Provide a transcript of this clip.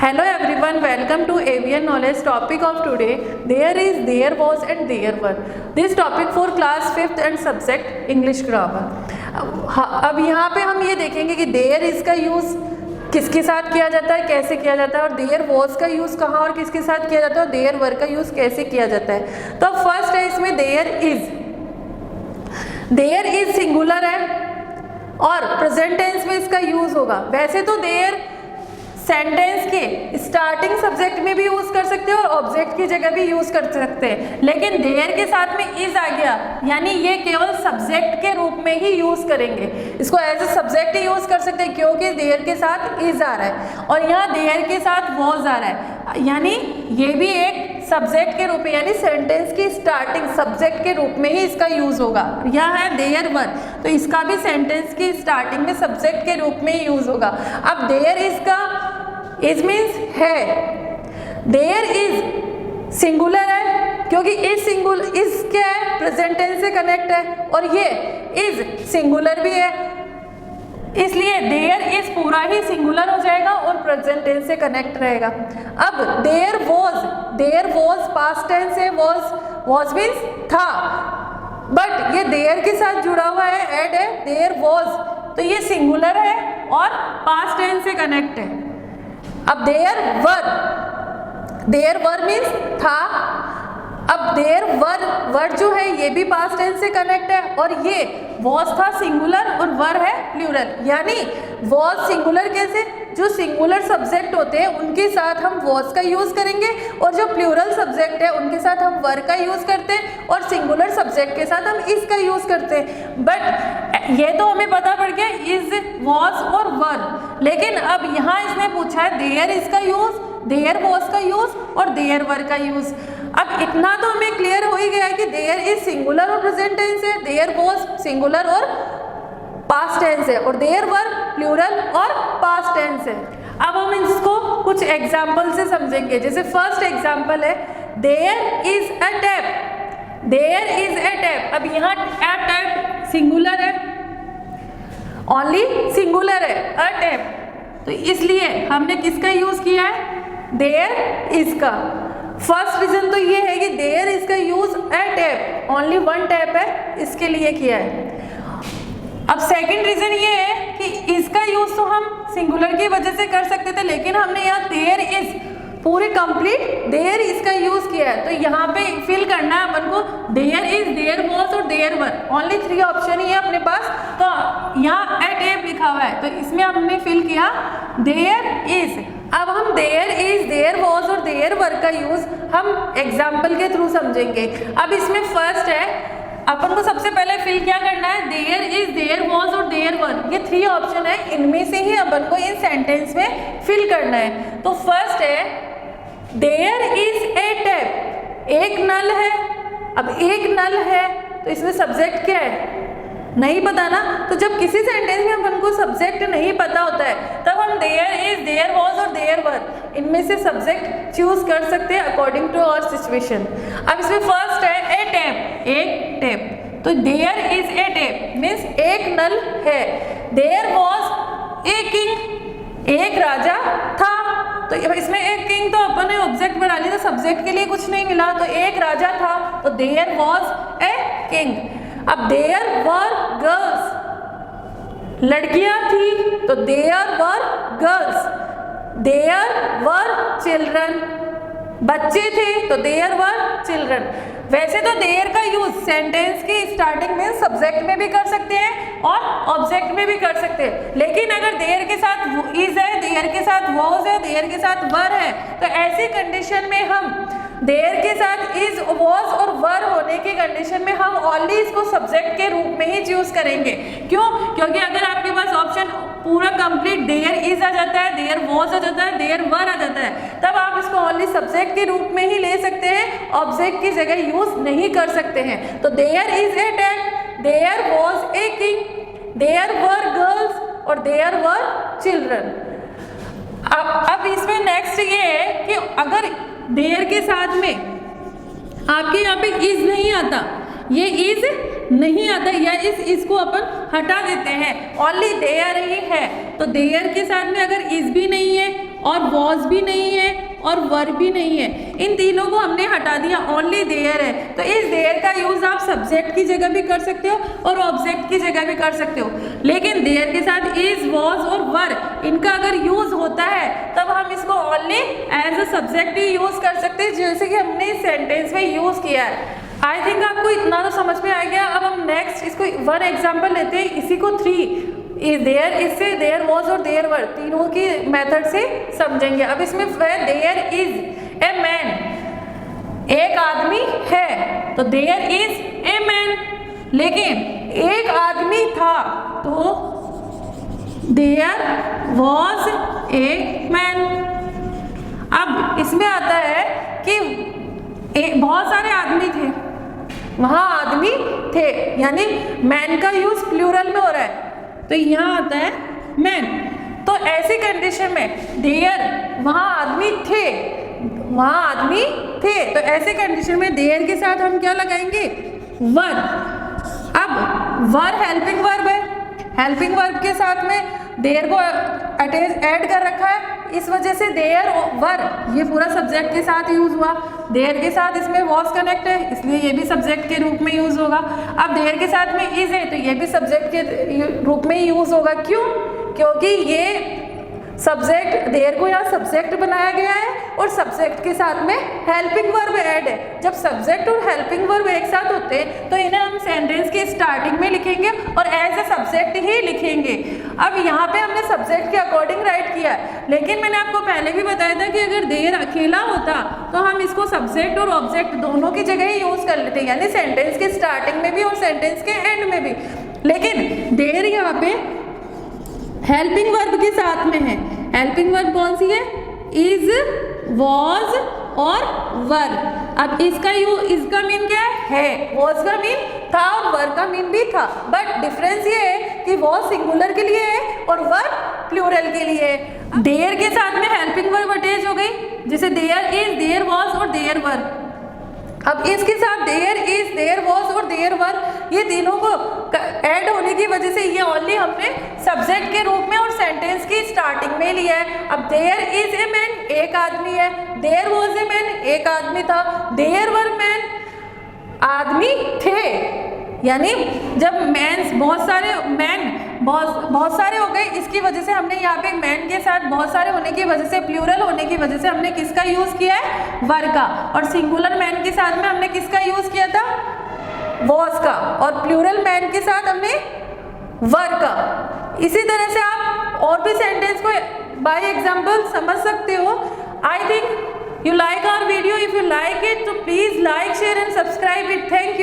Hello everyone, welcome to AVN Knowledge. Topic of today, there is, there was and there were. This topic for class 5th and subject English grammar. अब यहाँ पे हम ये देखेंगे कि there is का use किसके साथ किया जाता है, कैसे किया जाता है, और there was का यूज़ कहाँ और किसके साथ किया जाता है, और there were का यूज़ कैसे किया जाता है। तो फर्स्ट है इसमें there is सिंगुलर है और प्रेजेंट टेंस में इसका यूज़ होगा। वैसे तो there सेंटेंस के स्टार्टिंग सब्जेक्ट में भी यूज कर सकते हैं और ऑब्जेक्ट की जगह भी यूज कर सकते हैं, लेकिन देयर के साथ में इज आ गया, यानी ये केवल सब्जेक्ट के रूप में ही यूज करेंगे। इसको एज ए सब्जेक्ट ही यूज कर सकते हैं क्योंकि देयर के साथ इज आ रहा है और यहाँ देयर के साथ वॉज आ रहा है, यानी ये भी एक सब्जेक्ट के रूप में, यानी सेंटेंस की स्टार्टिंग सब्जेक्ट के रूप में ही इसका यूज होगा। यह है देयर वर, तो इसका भी सेंटेंस की स्टार्टिंग में सब्जेक्ट के रूप में ही यूज होगा। अब देयर इज का इज मीन्स है, देयर इज सिंगुलर है क्योंकि इज क्या है, प्रेजेंट टेंस से कनेक्ट है, और ये इज सिंगुलर भी है, इसलिए देयर इज पूरा ही सिंगुलर हो जाएगा और प्रेजेंट टेंस से कनेक्ट रहेगा। अब देयर वॉज पास्ट टेंस है, वॉज मीन्स था, बट ये देयर के साथ जुड़ा हुआ है, एड है देयर वॉज, तो ये सिंगुलर है और पास्ट टेंस से कनेक्ट है। अब देयर वर मीन्स था, अब देयर वर जो है ये भी पास्ट टेंस से कनेक्ट है, और ये वॉज था सिंगुलर और वर है प्लूरल, यानी वॉज सिंगुलर कैसे, जो सिंगुलर सब्जेक्ट होते हैं उनके साथ हम वॉज का यूज करेंगे और जो प्लूरल सब्जेक्ट है उनके साथ हम वर का यूज करते हैं और सिंगुलर सब्जेक्ट के साथ हम इज का यूज करते हैं। बट ये तो हमें पता पड़ गया इज, वॉज और वर, लेकिन अब यहाँ इसने पूछा है देयर इज का यूज, देयर वॉज का यूज और देयर वर का यूज। अब इतना तो हमें क्लियर हो ही गया है कि देयर इज सिंगुलर और प्रेजेंट टेंस है, देयर वॉज सिंगुलर और पास्ट टेंस है, और देयर वर प्लूरल और पास्ट टेंस है। अब हम इसको कुछ एग्जाम्पल से समझेंगे। जैसे फर्स्ट एग्जाम्पल है there is a tap, there is a tap. अब यहाँ टैप सिंगुलर है, ओनली सिंगुलर है अ टैप, तो इसलिए हमने किसका यूज किया है, देयर इज का। फर्स्ट रीजन तो ये है कि देयर इज का use a tap, only one tap है, इसके लिए किया है। अब सेकंड रीजन ये है कि इसका यूज तो हम सिंगुलर की वजह से कर सकते थे, लेकिन हमने यहाँ देयर इज पूरे कंप्लीट देयर इज का यूज किया है, तो यहाँ पे फिल करना है अपन को देयर इज, देयर वॉज और देयर वर, ओनली 3 ऑप्शन ही है अपने पास। तो यहाँ ए टैप लिखा हुआ है, तो इसमें हमने फिल किया देयर इज। अब हम देयर इज, देयर वॉज और देयर वर का यूज हम एग्जाम्पल के थ्रू समझेंगे। अब इसमें फर्स्ट है, अपन को सबसे पहले फिल क्या करना है, देयर इज, देयर वॉज और देयर वर, ये 3 ऑप्शन है, इनमें से ही अपन को इन सेंटेंस में फिल करना है। तो फर्स्ट है देयर इज ए टैप, एक नल है। अब एक नल है तो इसमें सब्जेक्ट क्या है, नहीं पता ना, तो जब किसी सेंटेंस में अपन को सब्जेक्ट नहीं पता होता है तब हम देयर इज, देयर वॉज और देयर वर इनमें से सब्जेक्ट चूज कर सकते हैं अकॉर्डिंग टू आवर सिचुएशन। अब इसमें फर्स्ट है ए टैप, एक टैप, तो there is a tap means एक नल है। देयर वॉज ए किंग, एक राजा था, तो इसमें एक किंग तो अपन ने ऑब्जेक्ट बना लिया, तो सब्जेक्ट के लिए कुछ नहीं मिला, तो एक राजा था, तो देयर वॉज ए किंग। अब देयर वर गर्ल्स, लड़कियां थी, तो there were girls. There were children, बच्चे थे, तो देयर वर चिल्ड्रन। वैसे तो देयर का यूज सेंटेंस की स्टार्टिंग में सब्जेक्ट में भी कर सकते हैं और ऑब्जेक्ट में भी कर सकते हैं, लेकिन अगर देयर के साथ इज है, देयर के साथ वॉज है, देयर के साथ वर है, तो ऐसी कंडीशन में हम देयर के साथ इज, वॉज और वर होने की कंडीशन में हम ओनली इसको सब्जेक्ट के रूप में ही चूज करेंगे। क्यों? क्योंकि अगर आपके पास ऑप्शन पूरा कंप्लीट देयर इज आ जाता है, देयर वॉज आ जाता है, देयर वर आ जाता है, तब आप इसको ओनली सब्जेक्ट के रूप में ही ले सकते हैं, ऑब्जेक्ट की जगह यूज नहीं कर सकते हैं। तो there is a tap, there was a king, there were girls और देयर वर चिल्ड्रन। अब इसमें नेक्स्ट ये है कि अगर देयर के साथ में आपके यहाँ पे इज नहीं आता, ये इज नहीं आता या इसको अपन हटा देते हैं, ओनली देयर ही है। तो देयर के साथ में अगर इज भी नहीं है और वॉज भी नहीं है और वर भी नहीं है, इन तीनों को हमने हटा दिया, ओनली देयर है। तो इस देयर का यूज आप सब्जेक्ट की जगह भी कर सकते हो और ऑब्जेक्ट की जगह भी कर सकते हो, लेकिन देयर के साथ इज वॉज और वर इनका अगर यूज होता है तब हम इसको ओनली एज अ सब्जेक्ट ही यूज कर सकते हैं, जैसे कि हमने इस सेंटेंस में यूज किया है। आई थिंक आपको इतना तो समझ में आ गया। अब हम नेक्स्ट इसको वन एग्जाम्पल लेते हैं, इसी को थ्री देयर, इससे देयर वॉज और देयर वर तीनों की मेथड से समझेंगे। अब इसमें देयर इज ए मैन, एक आदमी है, तो देयर इज ए मैन, लेकिन एक आदमी था तो देयर वॉज ए मैन। अब इसमें आता है कि बहुत सारे आदमी थे, वहां आदमी थे, यानी मैन का यूज प्लूरल में हो रहा है, तो यहाँ आता है मैन। तो ऐसी कंडीशन में देयर, वहां आदमी थे, वहां आदमी थे, तो ऐसे कंडीशन में देयर के साथ हम क्या लगाएंगे, वर। अब वर हेल्पिंग वर्ब है, हेल्पिंग वर्ब के साथ में देयर को अटैच ऐड कर रखा है, इस वजह से देयर वर ये पूरा सब्जेक्ट के साथ यूज हुआ। देयर के साथ इसमें वॉज कनेक्ट है, इसलिए ये भी सब्जेक्ट के रूप में यूज होगा। अब देयर के साथ में इज है, तो ये भी सब्जेक्ट के रूप में यूज होगा। क्यों? क्योंकि ये सब्जेक्ट, देयर को यहाँ सब्जेक्ट बनाया गया है और सब्जेक्ट के साथ में हेल्पिंग वर्ब ऐड है। जब सब्जेक्ट और हेल्पिंग वर्ब एक साथ होते हैं तो इन्हें हम सेंटेंस के स्टार्टिंग में लिखेंगे और एज ए सब्जेक्ट ही लिखेंगे। अब यहाँ पे हमने सब्जेक्ट के अकॉर्डिंग राइट किया है, लेकिन मैंने आपको पहले भी बताया था कि अगर देयर अकेला होता तो हम इसको सब्जेक्ट और ऑब्जेक्ट दोनों की जगह ही यूज कर लेते, यानी सेंटेंस के स्टार्टिंग में भी और सेंटेंस के एंड में भी। लेकिन देयर यहाँ पे हेल्पिंग वर्ब के साथ में है। हेल्पिंग वर्ब कौन सी है? इज, वॉज और वर। अब इसका मीन क्या है? वॉज का मीन था और वर का मीन भी था, बट डिफरेंस ये है कि वॉज सिंगुलर के लिए है और वर प्लूरल के लिए है। देयर के साथ में हेल्पिंग वर्ब अटैच हो गई, जैसे देयर इज, देयर वॉज और देयर वर। अब इसके साथ देयर इज, देयर वॉज और देयर वर ये तीनों को ऐड होने की वजह से ये ओनली हमने सब्जेक्ट के रूप में और सेंटेंस की स्टार्टिंग में लिया है। अब देयर इज ए मैन, एक आदमी है, देयर वॉज ए मैन, एक आदमी था, देयर वर मैन, आदमी थे, यानी जब मैन बहुत सारे हो गए, इसकी वजह से हमने यहाँ पे मैन के साथ बहुत सारे होने की वजह से, प्लूरल होने की वजह से हमने किसका यूज किया है? वर का। और सिंगुलर मैन के साथ में हमने किसका यूज किया था? वॉज का। और प्लूरल मैन के साथ हमने वर का। इसी तरह से आप और भी सेंटेंस को बाय एग्जाम्पल समझ सकते हो। I think you like our video. If you like it, so please like, share and subscribe it. Thank you.